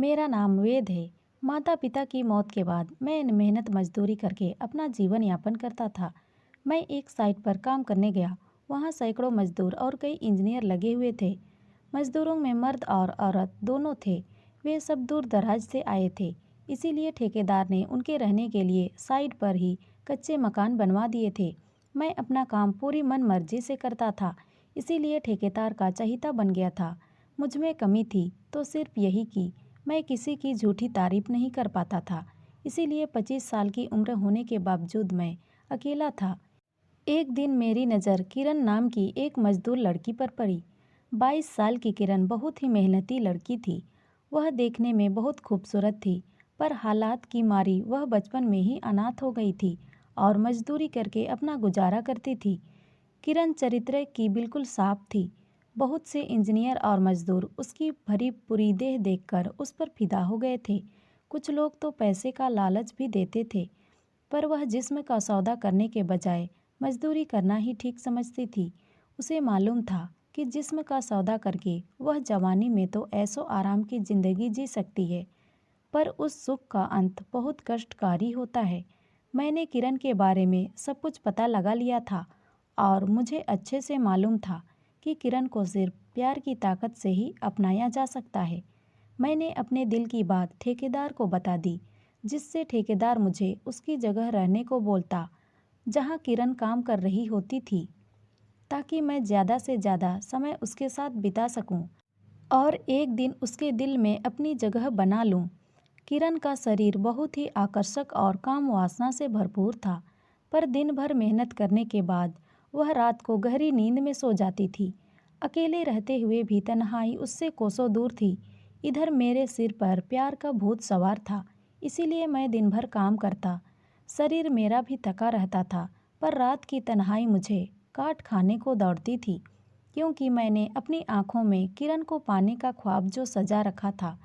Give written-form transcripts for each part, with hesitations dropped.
मेरा नाम वेद है। माता पिता की मौत के बाद मैं मेहनत मजदूरी करके अपना जीवन यापन करता था। मैं एक साइट पर काम करने गया। वहाँ सैकड़ों मजदूर और कई इंजीनियर लगे हुए थे। मजदूरों में मर्द और औरत दोनों थे। वे सब दूर दराज से आए थे। इसीलिए ठेकेदार ने उनके रहने के लिए साइट पर ही कच्चे मकान बनवा दिए थे। मैं अपना काम पूरी मन मर्जी से करता था, इसीलिए ठेकेदार का चहीता बन गया था। मुझ में कमी थी तो सिर्फ यही कि मैं किसी की झूठी तारीफ नहीं कर पाता था। इसीलिए 25 साल की उम्र होने के बावजूद मैं अकेला था। एक दिन मेरी नज़र किरण नाम की एक मजदूर लड़की पर पड़ी। 22 साल की किरण बहुत ही मेहनती लड़की थी। वह देखने में बहुत खूबसूरत थी, पर हालात की मारी वह बचपन में ही अनाथ हो गई थी और मजदूरी करके अपना गुजारा करती थी। किरण चरित्र की बिल्कुल साफ थी। बहुत से इंजीनियर और मजदूर उसकी भरी पूरी देह देखकर उस पर फिदा हो गए थे। कुछ लोग तो पैसे का लालच भी देते थे, पर वह जिस्म का सौदा करने के बजाय मजदूरी करना ही ठीक समझती थी। उसे मालूम था कि जिस्म का सौदा करके वह जवानी में तो ऐसो आराम की जिंदगी जी सकती है, पर उस सुख का अंत बहुत कष्टकारी होता है। मैंने किरण के बारे में सब कुछ पता लगा लिया था और मुझे अच्छे से मालूम था कि किरण को सिर्फ प्यार की ताकत से ही अपनाया जा सकता है। मैंने अपने दिल की बात ठेकेदार को बता दी, जिससे ठेकेदार मुझे उसकी जगह रहने को बोलता जहाँ किरण काम कर रही होती थी, ताकि मैं ज़्यादा से ज़्यादा समय उसके साथ बिता सकूं और एक दिन उसके दिल में अपनी जगह बना लूं। किरण का शरीर बहुत ही आकर्षक और काम वासना से भरपूर था, पर दिन भर मेहनत करने के बाद वह रात को गहरी नींद में सो जाती थी। अकेले रहते हुए भी तन्हाई उससे कोसों दूर थी। इधर मेरे सिर पर प्यार का भूत सवार था, इसीलिए मैं दिन भर काम करता। शरीर मेरा भी थका रहता था, पर रात की तन्हाई मुझे काट खाने को दौड़ती थी, क्योंकि मैंने अपनी आंखों में किरण को पाने का ख्वाब जो सजा रखा था।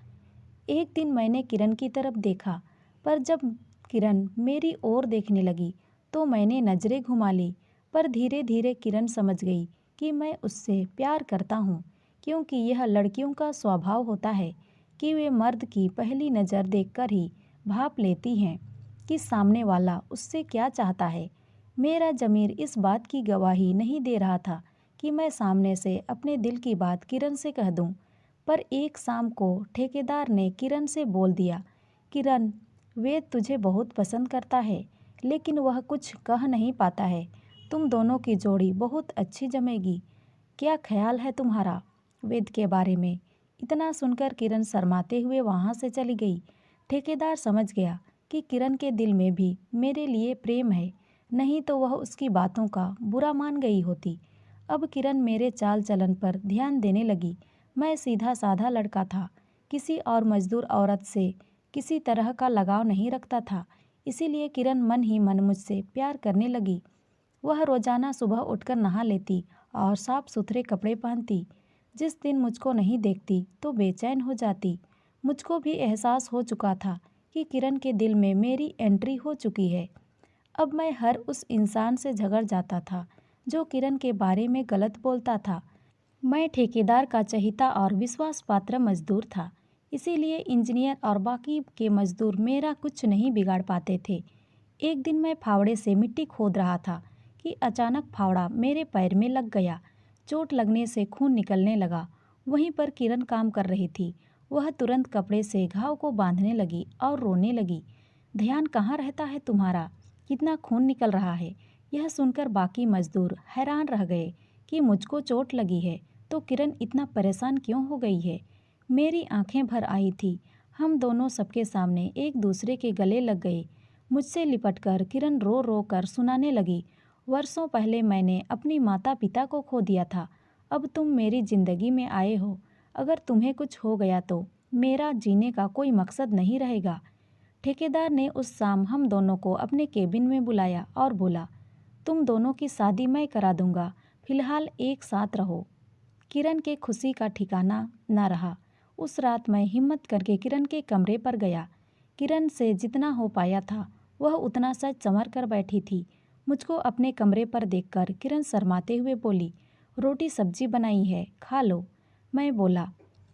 एक दिन मैंने किरण की तरफ देखा, पर जब किरण मेरी ओर देखने लगी तो मैंने नज़रें घुमा ली। पर धीरे धीरे किरण समझ गई कि मैं उससे प्यार करता हूँ, क्योंकि यह लड़कियों का स्वभाव होता है कि वे मर्द की पहली नज़र देखकर ही भाप लेती हैं कि सामने वाला उससे क्या चाहता है। मेरा ज़मीर इस बात की गवाही नहीं दे रहा था कि मैं सामने से अपने दिल की बात किरण से कह दूं। पर एक शाम को ठेकेदार ने किरण से बोल दिया, किरण, वेद तुझे बहुत पसंद करता है, लेकिन वह कुछ कह नहीं पाता है। तुम दोनों की जोड़ी बहुत अच्छी जमेगी। क्या ख्याल है तुम्हारा वेद के बारे में? इतना सुनकर किरण शर्माते हुए वहाँ से चली गई। ठेकेदार समझ गया कि किरण के दिल में भी मेरे लिए प्रेम है, नहीं तो वह उसकी बातों का बुरा मान गई होती। अब किरण मेरे चाल चलन पर ध्यान देने लगी। मैं सीधा साधा लड़का था, किसी और मजदूर औरत से किसी तरह का लगाव नहीं रखता था, इसीलिए किरण मन ही मन मुझसे प्यार करने लगी। वह रोजाना सुबह उठकर नहा लेती और साफ सुथरे कपड़े पहनती। जिस दिन मुझको नहीं देखती तो बेचैन हो जाती। मुझको भी एहसास हो चुका था कि किरण के दिल में मेरी एंट्री हो चुकी है। अब मैं हर उस इंसान से झगड़ जाता था जो किरण के बारे में गलत बोलता था। मैं ठेकेदार का चहीता और विश्वास पात्र मजदूर था, इसीलिए इंजीनियर और बाकी के मजदूर मेरा कुछ नहीं बिगाड़ पाते थे। एक दिन मैं फावड़े से मिट्टी खोद रहा था कि अचानक फावड़ा मेरे पैर में लग गया। चोट लगने से खून निकलने लगा। वहीं पर किरण काम कर रही थी। वह तुरंत कपड़े से घाव को बांधने लगी और रोने लगी। ध्यान कहाँ रहता है तुम्हारा? कितना खून निकल रहा है? यह सुनकर बाकी मजदूर हैरान रह गए कि मुझको चोट लगी है तो किरण इतना परेशान क्यों हो गई है। मेरी आंखें भर आई थी। हम दोनों सबके सामने एक दूसरे के गले लग गए। मुझसे लिपटकर किरण रो रो कर सुनाने लगी, वर्षों पहले मैंने अपनी माता पिता को खो दिया था। अब तुम मेरी ज़िंदगी में आए हो। अगर तुम्हें कुछ हो गया तो मेरा जीने का कोई मकसद नहीं रहेगा। ठेकेदार ने उस शाम हम दोनों को अपने केबिन में बुलाया और बोला, तुम दोनों की शादी मैं करा दूंगा, फिलहाल एक साथ रहो। किरण के खुशी का ठिकाना न रहा। उस रात मैं हिम्मत करके किरण के कमरे पर गया। किरण से जितना हो पाया था वह उतना सच संवर कर बैठी थी। मुझको अपने कमरे पर देखकर किरण शर्माते हुए बोली, रोटी सब्जी बनाई है, खा लो। मैं बोला,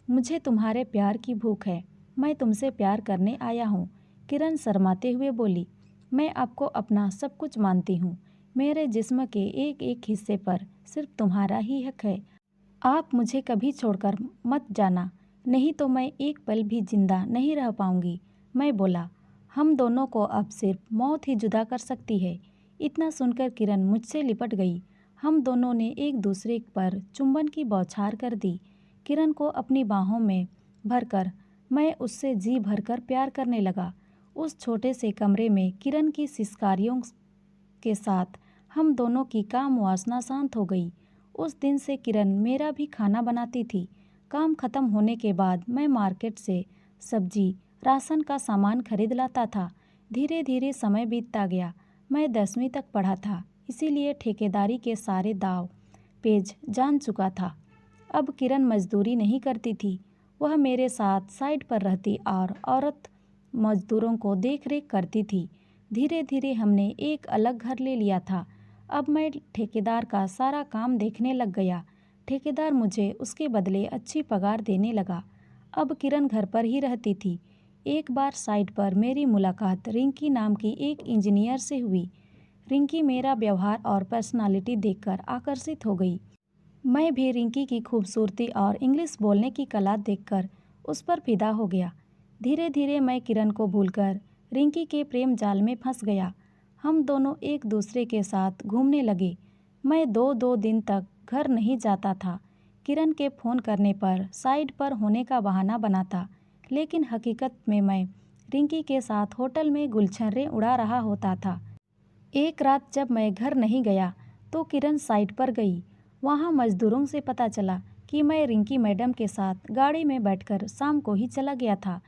मुझे तुम्हारे प्यार की भूख है। मैं तुमसे प्यार करने आया हूँ। किरण शर्माते हुए बोली, मैं आपको अपना सब कुछ मानती हूँ। मेरे जिस्म के एक एक हिस्से पर सिर्फ तुम्हारा ही हक है। आप मुझे कभी छोड़कर मत जाना, नहीं तो मैं एक पल भी जिंदा नहीं रह पाऊंगी। मैं बोला, हम दोनों को अब सिर्फ मौत ही जुदा कर सकती है। इतना सुनकर किरण मुझसे लिपट गई। हम दोनों ने एक दूसरे पर चुंबन की बौछार कर दी। किरण को अपनी बाहों में भरकर मैं उससे जी भरकर प्यार करने लगा। उस छोटे से कमरे में किरण की सिसकारियों के साथ हम दोनों की काम वासना शांत हो गई। उस दिन से किरण मेरा भी खाना बनाती थी। काम खत्म होने के बाद मैं मार्केट से सब्जी, राशन का सामान खरीद लाता था। धीरे धीरे समय बीतता गया। मैं 10वीं तक पढ़ा था, इसीलिए ठेकेदारी के सारे दाव पेज जान चुका था। अब किरण मजदूरी नहीं करती थी। वह मेरे साथ साइड पर रहती और औरत मजदूरों को देख रेख करती थी। धीरे धीरे हमने एक अलग घर ले लिया था। अब मैं ठेकेदार का सारा काम देखने लग गया। ठेकेदार मुझे उसके बदले अच्छी पगार देने लगा। अब किरण घर पर ही रहती थी। एक बार साइट पर मेरी मुलाकात रिंकी नाम की एक इंजीनियर से हुई। रिंकी मेरा व्यवहार और पर्सनालिटी देखकर आकर्षित हो गई। मैं भी रिंकी की खूबसूरती और इंग्लिश बोलने की कला देखकर उस पर फिदा हो गया। धीरे धीरे मैं किरण को भूलकर रिंकी के प्रेम जाल में फंस गया। हम दोनों एक दूसरे के साथ घूमने लगे। मैं दो दो दिन तक घर नहीं जाता था। किरण के फ़ोन करने पर साइड पर होने का बहाना बनाता, लेकिन हकीकत में मैं रिंकी के साथ होटल में गुलछर्रे उड़ा रहा होता था। एक रात जब मैं घर नहीं गया तो किरण साइट पर गई। वहाँ मजदूरों से पता चला कि मैं रिंकी मैडम के साथ गाड़ी में बैठकर शाम को ही चला गया था।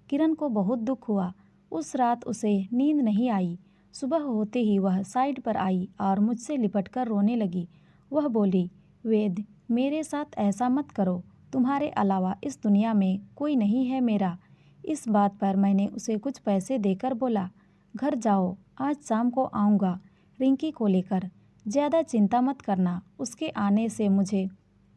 किरण को बहुत दुख हुआ। उस रात उसे नींद नहीं आई। सुबह होते ही वह साइड पर आई और मुझसे लिपटकर रोने लगी। वह बोली, वेद, मेरे साथ ऐसा मत करो। तुम्हारे अलावा इस दुनिया में कोई नहीं है मेरा। इस बात पर मैंने उसे कुछ पैसे देकर बोला, घर जाओ, आज शाम को आऊँगा रिंकी को लेकर। ज़्यादा चिंता मत करना, उसके आने से मुझे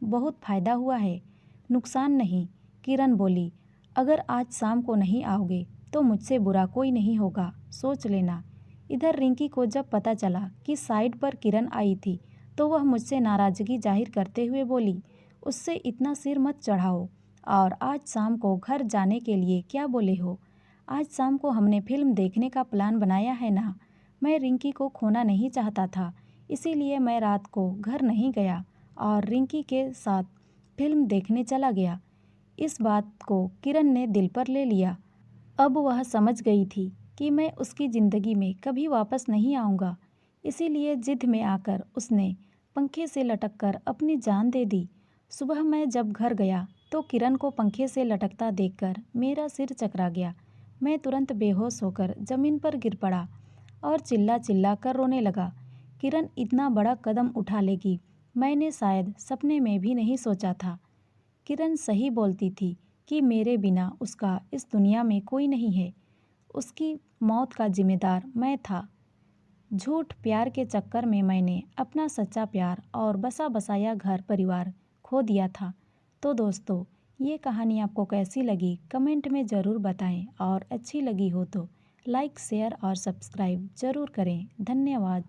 बहुत फ़ायदा हुआ है, नुकसान नहीं। किरण बोली, अगर आज शाम को नहीं आओगे तो मुझसे बुरा कोई नहीं होगा, सोच लेना। इधर रिंकी को जब पता चला कि साइड पर किरण आई थी तो वह मुझसे नाराज़गी जाहिर करते हुए बोली, उससे इतना सिर मत चढ़ाओ। और आज शाम को घर जाने के लिए क्या बोले हो? आज शाम को हमने फिल्म देखने का प्लान बनाया है ना। मैं रिंकी को खोना नहीं चाहता था, इसीलिए मैं रात को घर नहीं गया और रिंकी के साथ फिल्म देखने चला गया। इस बात को किरण ने दिल पर ले लिया। अब वह समझ गई थी कि मैं उसकी ज़िंदगी में कभी वापस नहीं आऊँगा। इसीलिए जिद में आकर उसने पंखे से लटककर अपनी जान दे दी। सुबह मैं जब घर गया तो किरण को पंखे से लटकता देखकर मेरा सिर चकरा गया। मैं तुरंत बेहोश होकर ज़मीन पर गिर पड़ा और चिल्ला चिल्ला कर रोने लगा। किरण इतना बड़ा कदम उठा लेगी, मैंने शायद सपने में भी नहीं सोचा था। किरण सही बोलती थी कि मेरे बिना उसका इस दुनिया में कोई नहीं है। उसकी मौत का जिम्मेदार मैं था। झूठ प्यार के चक्कर में मैंने अपना सच्चा प्यार और बसा बसाया घर परिवार खो दिया था। तो दोस्तों, ये कहानी आपको कैसी लगी कमेंट में ज़रूर बताएं और अच्छी लगी हो तो लाइक, शेयर और सब्सक्राइब ज़रूर करें। धन्यवाद।